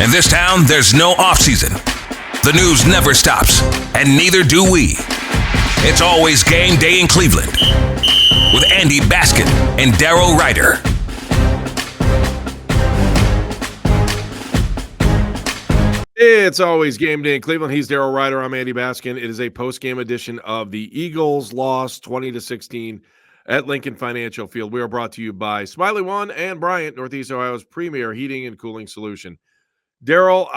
In this town, there's no off-season. The news never stops, and neither do we. It's always game day in Cleveland with Andy Baskin and Daryl Ryder. It's always game day in Cleveland. He's Daryl Ryder. I'm Andy Baskin. It is a post-game edition of the Eagles loss 20-16 at Lincoln Financial Field. We are brought to you by Smiley One and Bryant, Northeast Ohio's premier heating and cooling solution. Daryl,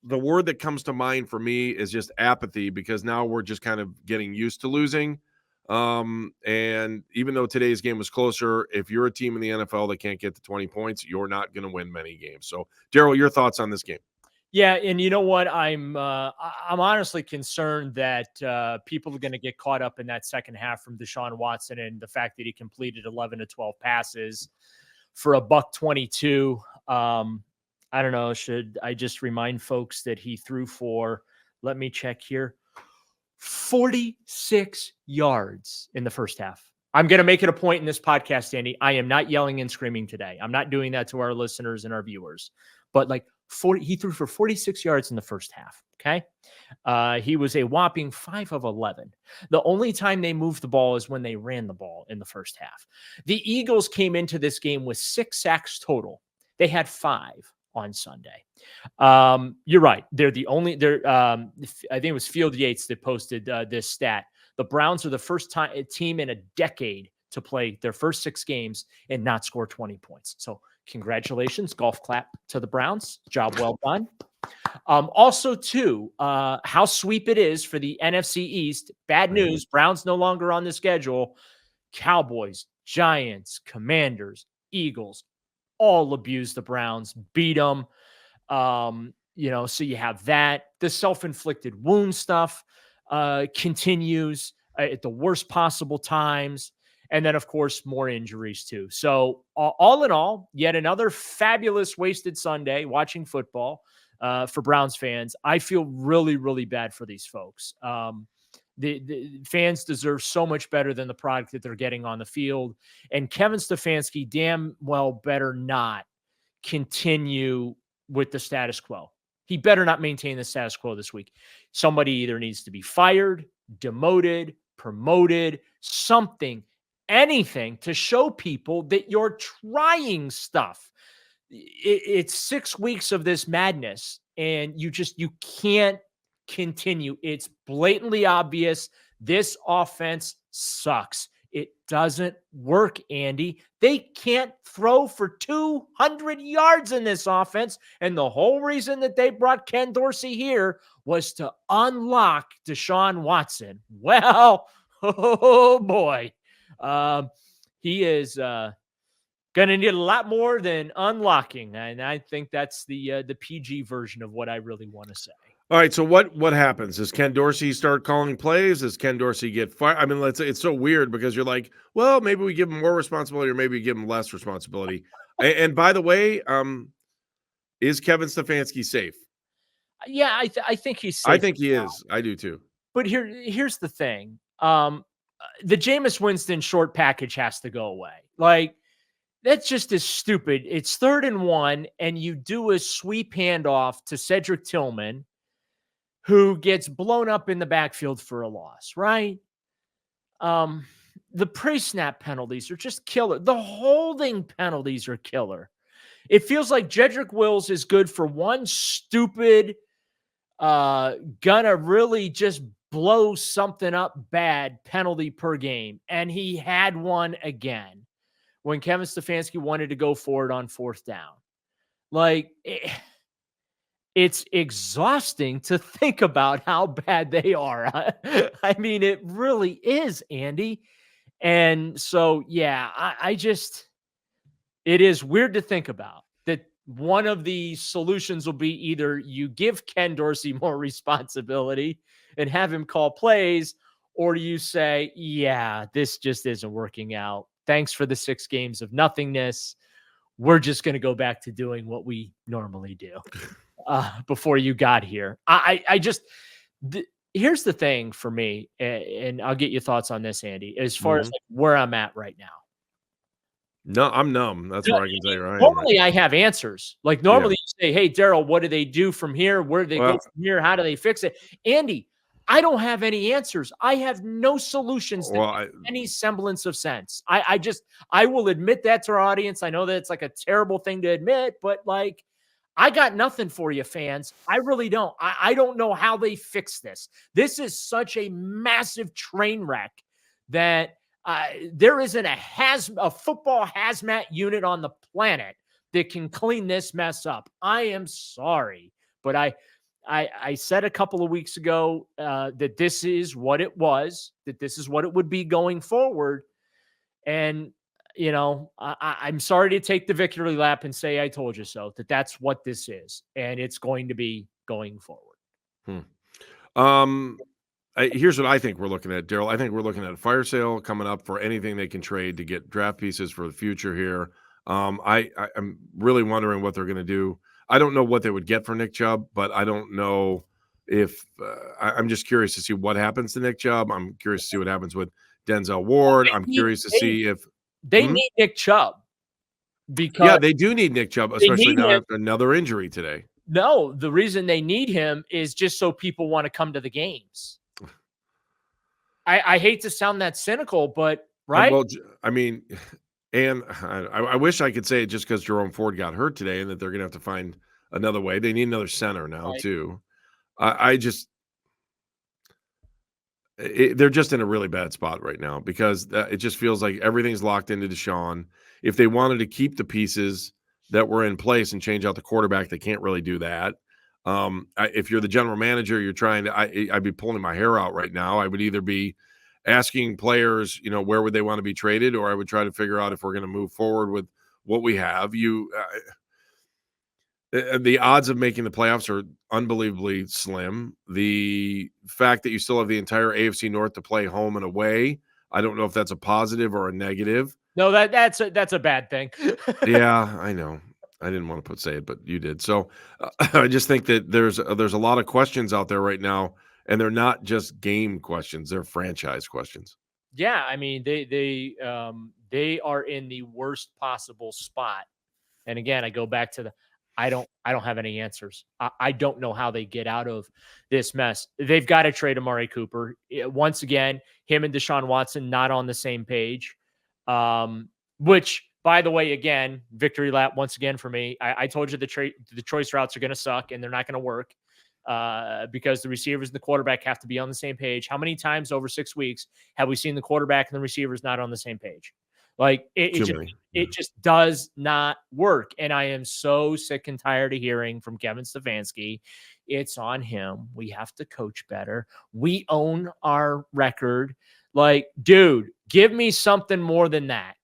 the word that comes to mind for me is just apathy, because now we're just kind of getting used to losing. And even though today's game was closer, if you're a team in the NFL that can't get to 20 points, you're not going to win many games. So, Daryl, your thoughts on this game? Yeah, and you know what? I'm honestly concerned that people are going to get caught up in that second half from Deshaun Watson and the fact that he completed 11 to 12 passes for $122. I don't know. Should I just remind folks that he threw for, let me check here, 46 yards in the first half. I'm going to make it a point in this podcast, Andy. I am not yelling and screaming today. I'm not doing that to our listeners and our viewers. But like he threw for 46 yards in the first half. Okay. He was a whopping 5 of 11. The only time they moved the ball is when they ran the ball in the first half. The Eagles came into this game with 6 sacks total. They had 5 on Sunday. You're right. They're the only, I think it was Field Yates that posted this stat. The Browns are the first team in a decade to play their first 6 games and not score 20 points. So congratulations, golf clap to the Browns. Job well done. Also, too, how sweep it is for the NFC East. Bad news. Browns no longer on the schedule. Cowboys, Giants, Commanders, Eagles, all abuse the Browns, beat them. So you have that. The self-inflicted wound stuff continues at the worst possible times. And then, of course, more injuries, too. So all in all, yet another fabulous wasted Sunday watching football for Browns fans. I feel really, really bad for these folks. The fans deserve so much better than the product that they're getting on the field. And Kevin Stefanski damn well better not continue with the status quo. He better not maintain the status quo this week. Somebody either needs to be fired, demoted, promoted, something, anything to show people that you're trying stuff. It's 6 weeks of this madness, and you can't continue. It's blatantly obvious. This offense sucks. It doesn't work, Andy. They can't throw for 200 yards in this offense. And the whole reason that they brought Ken Dorsey here was to unlock Deshaun Watson. Well, oh boy. He is going to need a lot more than unlocking. And I think that's the PG version of what I really want to say. All right, so what happens? Does Ken Dorsey start calling plays? Does Ken Dorsey get fired? I mean, it's so weird, because you're like, well, maybe we give him more responsibility, or maybe we give him less responsibility. And by the way, is Kevin Stefanski safe? Yeah, I think he's safe. I think he is. I do too. But here's the thing. The Jameis Winston short package has to go away. Like, that's just as stupid. It's 3rd and 1, and you do a sweep handoff to Cedric Tillman, who gets blown up in the backfield for a loss, right? The pre-snap penalties are just killer. The holding penalties are killer. It feels like Jedrick Wills is good for one stupid, gonna really just blow something up bad penalty per game. And he had one again when Kevin Stefanski wanted to go for it on 4th down. Like, it's exhausting to think about how bad they are. I mean, it really is, Andy. And so, yeah, it is weird to think about that one of the solutions will be either you give Ken Dorsey more responsibility and have him call plays, or you say, yeah, this just isn't working out. Thanks for the 6 games of nothingness. We're just going to go back to doing what we normally do. Before you got here. Here's the thing for me, and I'll get your thoughts on this, Andy, as far as like where I'm at right now. No, I'm numb. That's what I can say, right? Normally I have answers. Like normally you say, hey, Daryl, what do they do from here? Where do they go from here? How do they fix it? Andy, I don't have any answers. I have no solutions that make any semblance of sense. I will admit that to our audience. I know that it's like a terrible thing to admit, but like, I got nothing for you, fans. I really don't. I don't know how they fix this. This is such a massive train wreck that there isn't a football hazmat unit on the planet that can clean this mess up. I am sorry, but I said a couple of weeks ago that this is what it was, that this is what it would be going forward. And, you know, I'm sorry to take the victory lap and say I told you so, that's what this is. And it's going to be going forward. Here's what I think we're looking at, Daryl. I think we're looking at a fire sale coming up for anything they can trade to get draft pieces for the future here. I'm really wondering what they're going to do. I don't know what they would get for Nick Chubb, but I don't know if I'm just curious to see what happens to Nick Chubb. I'm curious to see what happens with Denzel Ward. I'm curious to see if they need Nick Chubb, because they do need Nick Chubb, especially now after another injury today. No, the reason they need him is just so people want to come to the games. I hate to sound that cynical, but right? Well, I mean, and I wish I could say it just because Jerome Ford got hurt today and that they're going to have to find another way. They need another center now, too. They're just in a really bad spot right now because it just feels like everything's locked into Deshaun. If they wanted to keep the pieces that were in place and change out the quarterback, they can't really do that. If you're the general manager, you're trying to, I'd be pulling my hair out right now. I would either be asking players, you know, where would they want to be traded, or I would try to figure out if we're going to move forward with what we have. The odds of making the playoffs are unbelievably slim. The fact that you still have the entire AFC North to play home and away, I don't know if that's a positive or a negative. No, that's a bad thing. Yeah, I know. I didn't want to say it, but you did. So I just think that there's a lot of questions out there right now, and they're not just game questions; they're franchise questions. Yeah, I mean they are in the worst possible spot. And again, I go back to I don't have any answers. I don't know how they get out of this mess. They've got to trade Amari Cooper. Once again, him and Deshaun Watson not on the same page. Which, by the way, again, victory lap once again for me. I told you the choice routes are going to suck and they're not going to work because the receivers and the quarterback have to be on the same page. How many times over 6 weeks have we seen the quarterback and the receivers not on the same page? Like it just does not work. And I am so sick and tired of hearing from Kevin Stefanski, it's on him. We have to coach better. We own our record. Like, dude, give me something more than that.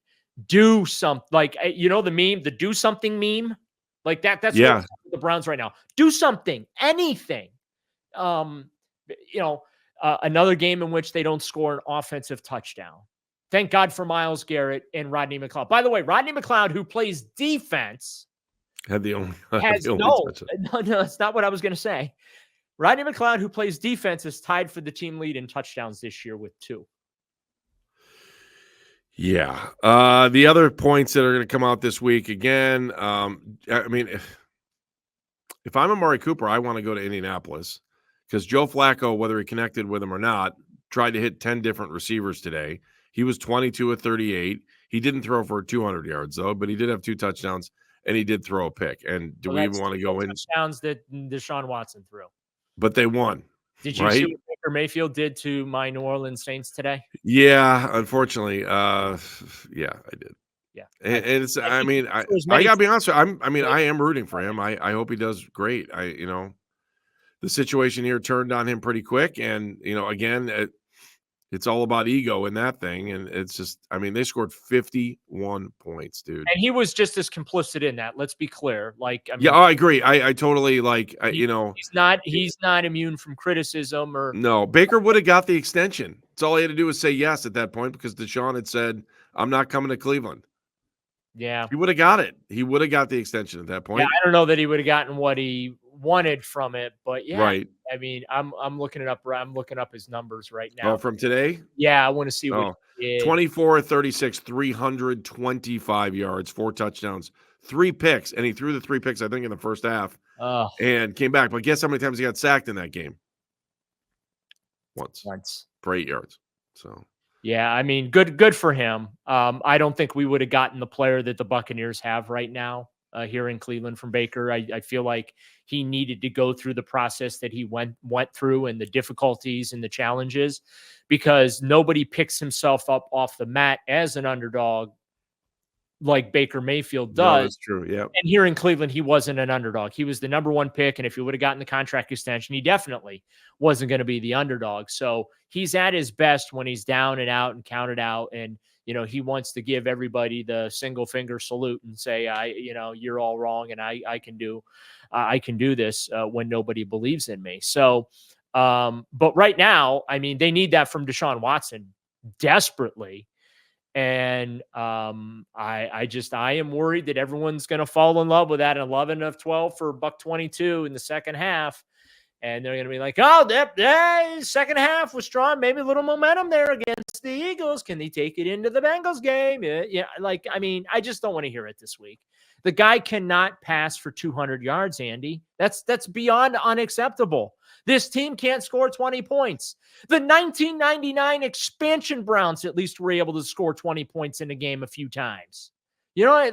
Do something, like, you know, the meme, the do something meme, like that. That's what the Browns right now. Do something, anything. Another game in which they don't score an offensive touchdown. Thank God for Myles Garrett and Rodney McLeod. By the way, Rodney McLeod, who plays defense, no, that's not what I was going to say. Rodney McLeod, who plays defense, is tied for the team lead in touchdowns this year with 2. Yeah. The other points that are going to come out this week again, I mean, if I'm Amari Cooper, I want to go to Indianapolis because Joe Flacco, whether he connected with him or not, tried to hit 10 different receivers today. He was 22 of 38. He didn't throw for 200 yards, though, but he did have 2 touchdowns, and he did throw a pick. And do we even want to go in? Touchdowns that Deshaun Watson threw. But they won. Did you see what Baker Mayfield did to my New Orleans Saints today? Yeah, unfortunately. Yeah, I did. Yeah. And it's, I got to be honest with you. I am rooting for him. I hope he does great. The situation here turned on him pretty quick. And, again, it's all about ego in that thing. And it's just, they scored 51 points, dude. And he was just as complicit in that. Let's be clear. I agree. I totally he's not immune from criticism or. No, Baker would have got the extension. It's all he had to do was say yes at that point because Deshaun had said, I'm not coming to Cleveland. Yeah. He would have got it. He would have got the extension at that point. Yeah, I don't know that he would have gotten what he wanted from it, but yeah. Right. I'm looking it up. I'm looking up his numbers right now. Oh, from today? Yeah, I want to see what he did. 24 36, 325 yards, 4 touchdowns, 3 picks, and he threw the 3 picks, I think, in the first half and came back. But guess how many times he got sacked in that game? Once. For 8 yards. So yeah, I mean, good for him. I don't think we would have gotten the player that the Buccaneers have right now here in Cleveland from Baker. I feel like he needed to go through the process that he went through and the difficulties and the challenges, because nobody picks himself up off the mat as an underdog like Baker Mayfield does. No, that's true. Yeah. And here in Cleveland, he wasn't an underdog. He was the number 1 pick. And if he would have gotten the contract extension, he definitely wasn't going to be the underdog. So he's at his best when he's down and out and counted out. And, he wants to give everybody the single finger salute and say, you're all wrong. And I can do this when nobody believes in me. So, but right now, I mean, they need that from Deshaun Watson desperately. And I am worried that everyone's going to fall in love with that 11 of 12 for $122 in the second half. And they're going to be like, oh, that second half was strong. Maybe a little momentum there against the Eagles. Can they take it into the Bengals game? Yeah. I just don't want to hear it this week. The guy cannot pass for 200 yards, Andy. That's beyond unacceptable. This team can't score 20 points. The 1999 expansion Browns at least were able to score 20 points in a game a few times. Yeah,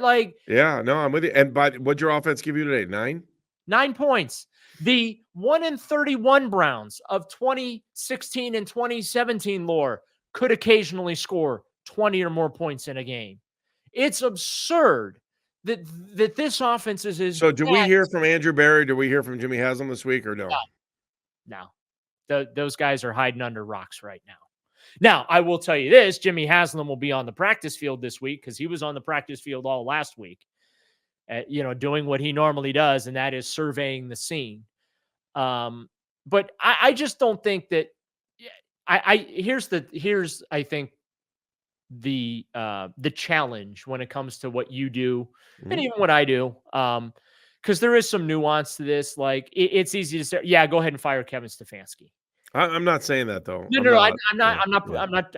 no, I'm with you. And what'd your offense give you today? 9? 9 points. The 1-31 Browns of 2016 and 2017 lore could occasionally score 20 or more points in a game. It's absurd that this offense is. So do we hear from Andrew Berry? Do we hear from Jimmy Haslam this week or no? No. Those guys are hiding under rocks right now. Now, I will tell you this, Jimmy Haslam will be on the practice field this week because he was on the practice field all last week, doing what he normally does, and that is surveying the scene. But I just don't think that here's I think the challenge when it comes to what you do and even what I do. Because there is some nuance to this. Like it's easy to say, yeah, go ahead and fire Kevin Stefanski. I'm not saying that though.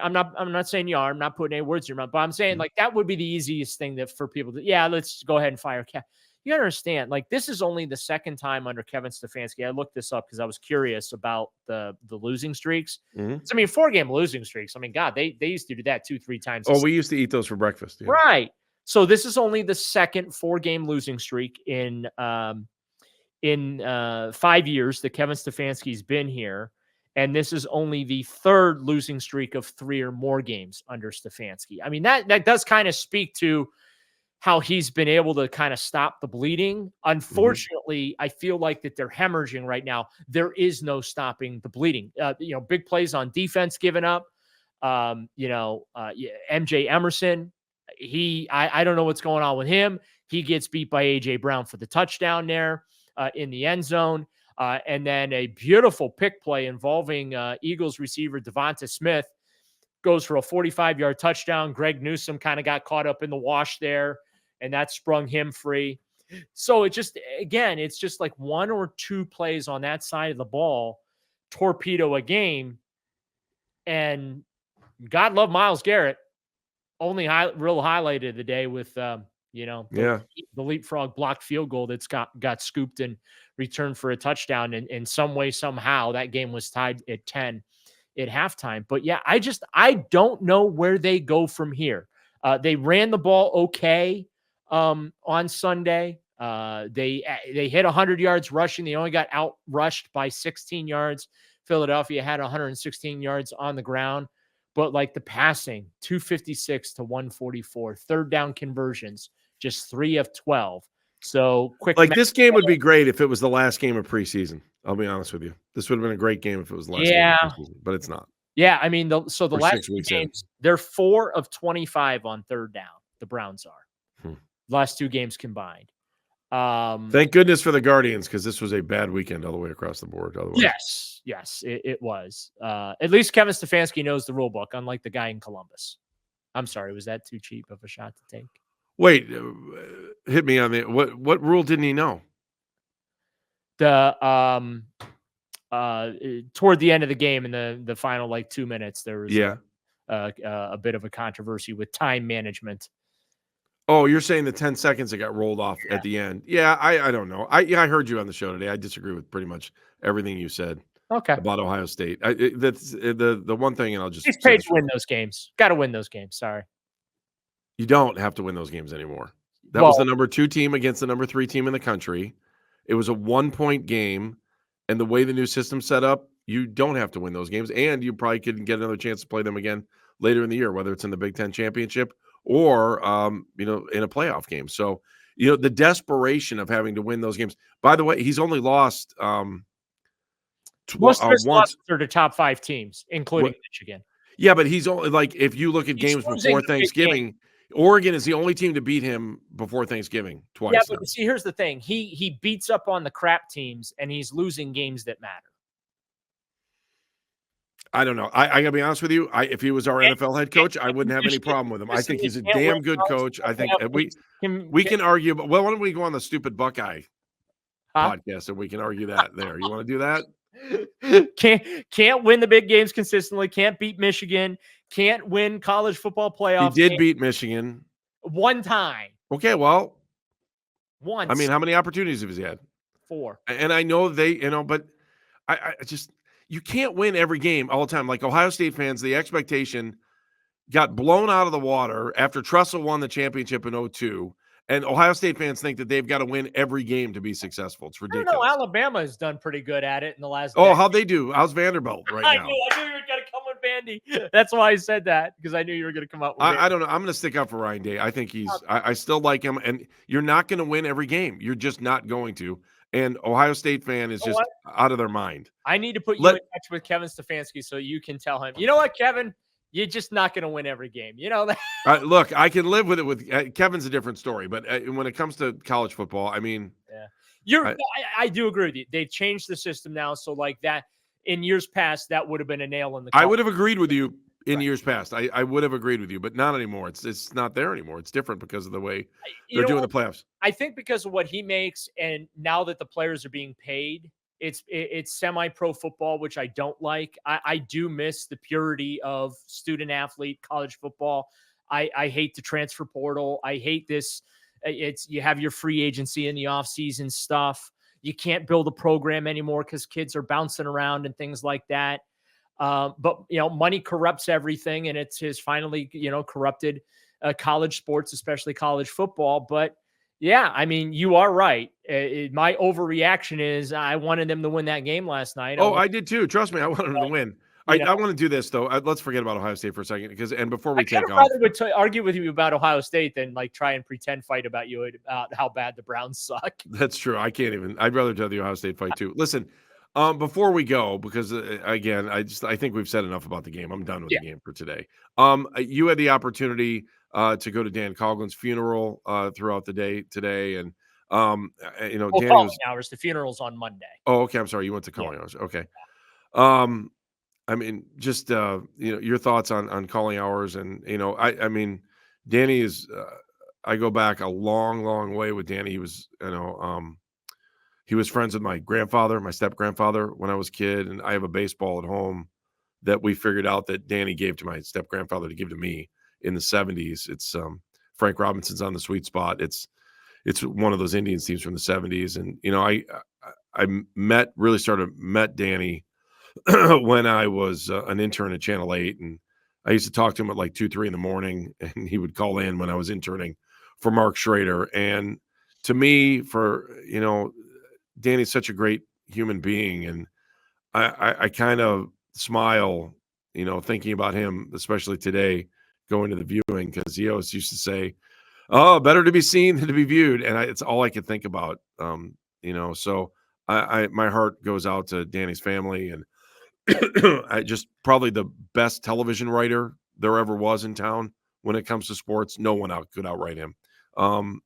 I'm not saying you are. I'm not putting any words in your mouth. But I'm saying like that would be the easiest thing for people to. Yeah, let's go ahead and fire Kevin. You understand? Like this is only the second time under Kevin Stefanski. I looked this up because I was curious about the losing streaks. So, I mean, 4-game losing streaks. I mean, God, they used to do that 2-3 times. Oh, we used to eat those for breakfast. Yeah. Right. So this is only the second 4-game losing streak in 5 years that Kevin Stefanski's been here. And this is only the third losing streak of 3 or more games under Stefanski. I mean, that does kind of speak to how he's been able to kind of stop the bleeding. Unfortunately, I feel like that they're hemorrhaging right now. There is no stopping the bleeding. Big plays on defense given up. MJ Emerson, I don't know what's going on with him. He gets beat by A.J. Brown for the touchdown there in the end zone. And then a beautiful pick play involving Eagles receiver Devonta Smith goes for a 45-yard touchdown. Greg Newsome kind of got caught up in the wash there, and that sprung him free. So it's just like 1 or 2 plays on that side of the ball torpedo a game. And God love Myles Garrett. Only real highlight of the day with the leapfrog blocked field goal that's got scooped and returned for a touchdown. And in some way, somehow, that game was tied at 10 at halftime. But yeah, I don't know where they go from here. They ran the ball okay on Sunday. They hit 100 yards rushing. They only got out rushed by 16 yards. Philadelphia had 116 yards on the ground. But like the passing, 256 to 144, third down conversions, just 3 of 12. So quick. Like this game would be great if it was the last game of preseason. I'll be honest with you. This would have been a great game if it was the last game of preseason, but it's not. Yeah, I mean, the last 2 games, they're 4 of 25 on third down. The Browns are. Last 2 games combined. Thank goodness for the Guardians, because this was a bad weekend all the way across the board. Otherwise. Yes, it was. At least Kevin Stefanski knows the rule book, unlike the guy in Columbus. I'm sorry, was that too cheap of a shot to take? Wait, hit me on the what rule didn't he know? The toward the end of the game in the final 2 minutes, there was a bit of a controversy with time management. Oh, you're saying the 10 seconds that got rolled off at the end. Yeah, I don't know. I heard you on the show today. I disagree with pretty much everything you said Okay. about Ohio State. That's the one thing, and I'll just He's say paid this to win those games. Got to win those games. Sorry. You don't have to win those games anymore. That was Well, the number 2 team against the number 3 team in the country. It was a 1-point game, and the way the new system's set up, you don't have to win those games, and you probably could get another chance to play them again later in the year, whether it's in the Big Ten championship or in a playoff game. So, the desperation of having to win those games. By the way, he's only lost most of his once. losses are to top 5 teams, including Michigan. Yeah, but he's only if you look at He's games losing before the big Thanksgiving, Oregon is the only team to beat him before Thanksgiving twice. Yeah, now. but see, here's the thing. He beats up on the crap teams, and he's losing games that matter. I don't know. I got to be honest with you. If he was our NFL head coach, I wouldn't have any problem with him. I think he's a damn good coach. I think we can argue, but why don't we go on the stupid Buckeye podcast and we can argue that there. You want to do that? Can't win the big games consistently. Can't beat Michigan. Can't win college football playoffs. He did beat Michigan one time. Okay, well, once. I mean, how many opportunities have he had? 4. And I know they, but I just. You can't win every game all the time. Like Ohio State fans, the expectation got blown out of the water after Tressel won the championship in 2002. And Ohio State fans think that they've got to win every game to be successful. It's ridiculous. I don't know. Alabama has done pretty good at it in the last Oh, how'd they do? How's Vanderbilt now? I knew you were going to come with Vandy. That's why I said that, because I knew you were going to come up with I don't know. I'm going to stick up for Ryan Day. I think I still like him. And you're not going to win every game. You're just not going to. And Ohio State fan is just out of their mind. I need to put you in touch with Kevin Stefanski so you can tell him, you know what, Kevin, you're just not going to win every game. You know that. Look, I can live with it. With Kevin's a different story, but when it comes to college football, I mean, I do agree with you. They've changed the system now, so like that in years past, that would have been a nail in the coffin. I would have agreed with you in years past. I would have agreed with you, but not anymore. It's not there anymore. It's different because of the way they're doing the playoffs. I think because of what he makes, and now that the players are being paid, it's semi-pro football, which I don't like. I do miss the purity of student athlete college football. I hate the transfer portal. I hate this. You have your free agency in the offseason stuff. You can't build a program anymore because kids are bouncing around and things like that. But money corrupts everything, and it has finally, corrupted college sports, especially college football. But yeah, I mean, you are right. My overreaction is I wanted them to win that game last night. Oh, I did too. Trust me, I wanted them to win. I want to do this though. Let's forget about Ohio State for a second, before we take off, I would argue with you about Ohio State than try and pretend fight about you about how bad the Browns suck. That's true. I can't even. I'd rather tell the Ohio State fight too. Listen. Before we go, because again, I think we've said enough about the game. I'm done with the game for today. You had the opportunity to go to Dan Coughlin's funeral throughout the day today, and Danny was hours. The funeral's on Monday. Oh, okay. I'm sorry. You went to calling hours. Okay. I mean, just your thoughts on calling hours, and I mean, Danny is. I go back a long, long way with Danny. He was, he was friends with my grandfather, my step-grandfather, when I was a kid, and I have a baseball at home that we figured out that Danny gave to my step-grandfather to give to me in the 70s. It's Frank Robinson's On the Sweet Spot. It's one of those Indians teams from the 70s, and I met Danny when I was an intern at Channel 8, and I used to talk to him at like 2-3 in the morning, and he would call in when I was interning for Mark Schrader. And to me, Danny's such a great human being, and I kind of smile, thinking about him, especially today, going to the viewing, because he always used to say, "Oh, better to be seen than to be viewed," and it's all I could think about. So my heart goes out to Danny's family, and I just probably the best television writer there ever was in town when it comes to sports. No one could outright him,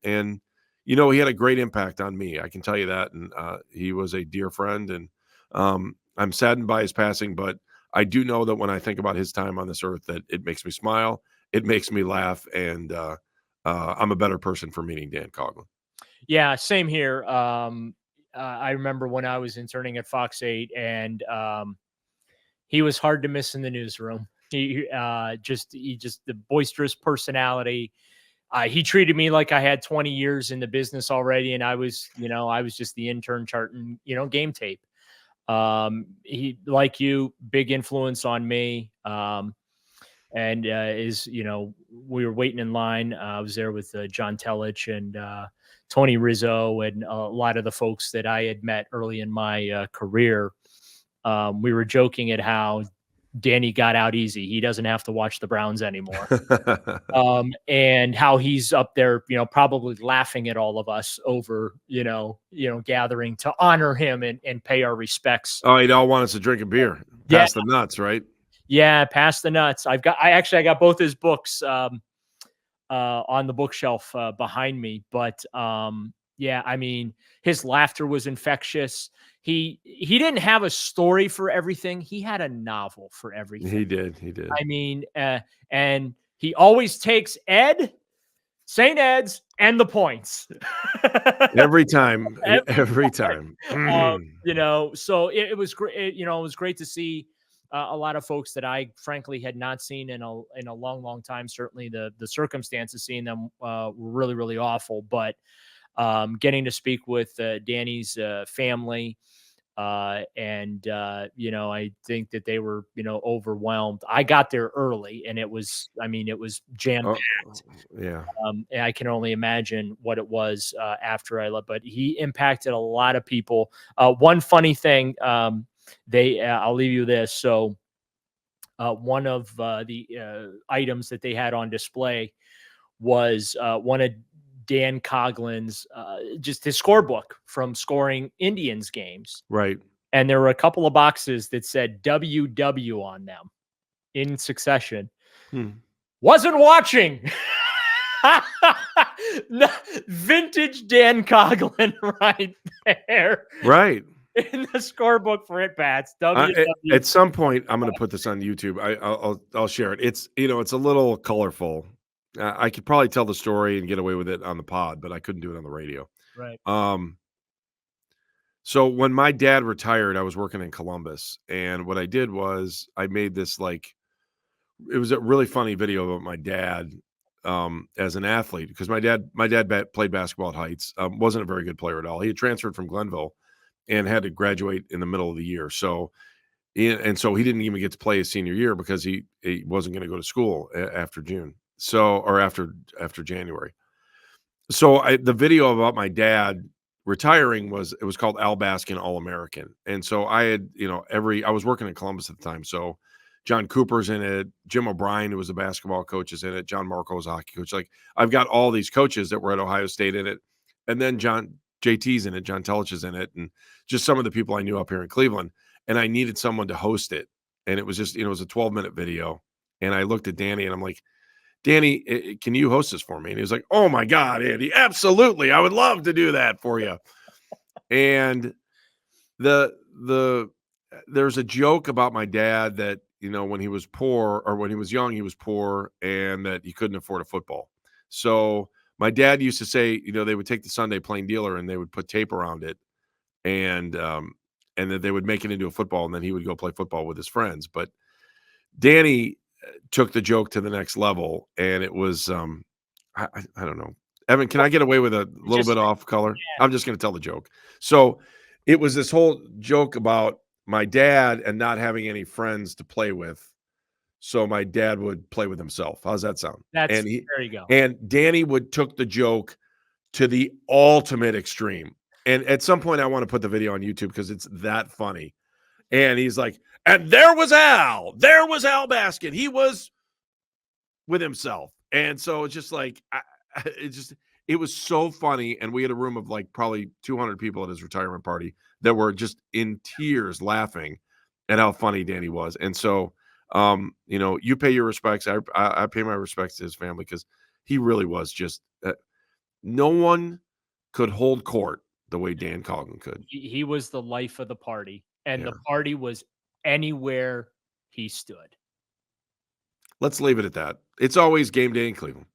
and. He had a great impact on me. I can tell you that. And he was a dear friend. And I'm saddened by his passing, but I do know that when I think about his time on this earth, that it makes me smile. It makes me laugh. And I'm a better person for meeting Dan Coughlin. Yeah, same here. I remember when I was interning at Fox 8, and he was hard to miss in the newsroom. He just the boisterous personality. he treated me like I had 20 years in the business already, and I was just the intern charting, game tape. He, like you, big influence on me. And we were waiting in line. I was there with John Telich and Tony Rizzo and a lot of the folks that I had met early in my career. We were joking at how Danny got out easy. He doesn't have to watch the Browns anymore. And how he's up there, probably laughing at all of us over, gathering to honor him and pay our respects. Oh, he'd all want us to drink a beer. Pass the nuts, right? Yeah, pass the nuts. I got both his books on the bookshelf behind me. But yeah, I mean, his laughter was infectious. He didn't have a story for everything. He had a novel for everything. He did. I mean, and he always takes St. Ed's and the points. Every time. Every time. So it was great. It was great to see a lot of folks that I frankly had not seen in a long, long time. Certainly the circumstances seeing them were really, really awful, but getting to speak with Danny's family, and I think that they were, overwhelmed. I got there early, and it was jam packed. Yeah. And I can only imagine what it was after I left, but he impacted a lot of people. One funny thing, I'll leave you this. So one of the items that they had on display was one of Dan Coughlin's, just his scorebook from scoring Indians games. Right. And there were a couple of boxes that said WW on them in succession. Wasn't watching. Vintage Dan Coughlin right there. Right. In the scorebook for It Bats. At some point, I'm going to put this on YouTube. I'll share it. It's it's a little colorful. I could probably tell the story and get away with it on the pod, but I couldn't do it on the radio. Right. So when my dad retired, I was working in Columbus, and what I did was I made this it was a really funny video about my dad as an athlete, because my dad played basketball at Heights. Wasn't a very good player at all. He had transferred from Glenville and had to graduate in the middle of the year. So he didn't even get to play his senior year because he wasn't going to go to school after June. Or after January. So the video about my dad retiring was called Al Baskin All-American. And so I had, I was working in Columbus at the time. So John Cooper's in it. Jim O'Brien, who was a basketball coach, is in it. John Marco was a hockey coach. I've got all these coaches that were at Ohio State in it. And then JT's in it. John Telich is in it. And just some of the people I knew up here in Cleveland. And I needed someone to host it. And it was just, it was a 12-minute video. And I looked at Danny and I'm like, Danny, can you host this for me? And he was like, oh my God, Andy, absolutely. I would love to do that for you. And there's a joke about my dad that, when he was poor, or when he was young, he was poor, and that he couldn't afford a football. So my dad used to say, they would take the Sunday Plain Dealer and they would put tape around it, and then they would make it into a football, and then he would go play football with his friends. But Danny took the joke to the next level, and it was I don't know. Evan, can I get away with a little bit off color? Yeah. I'm just going to tell the joke. So it was this whole joke about my dad and not having any friends to play with. So my dad would play with himself. How's that sound? There you go. And Danny took the joke to the ultimate extreme. And at some point I want to put the video on YouTube because it's that funny. And he's like, and there was Al Baskin. He was with himself. And so it's just it was so funny. And we had a room of probably 200 people at his retirement party that were just in tears laughing at how funny Danny was. And so, you pay your respects. I pay my respects to his family, because he really was just, no one could hold court the way Dan Coughlin could. He was the life of the party, and the party was anywhere he stood. Let's leave it at that. It's always game day in Cleveland.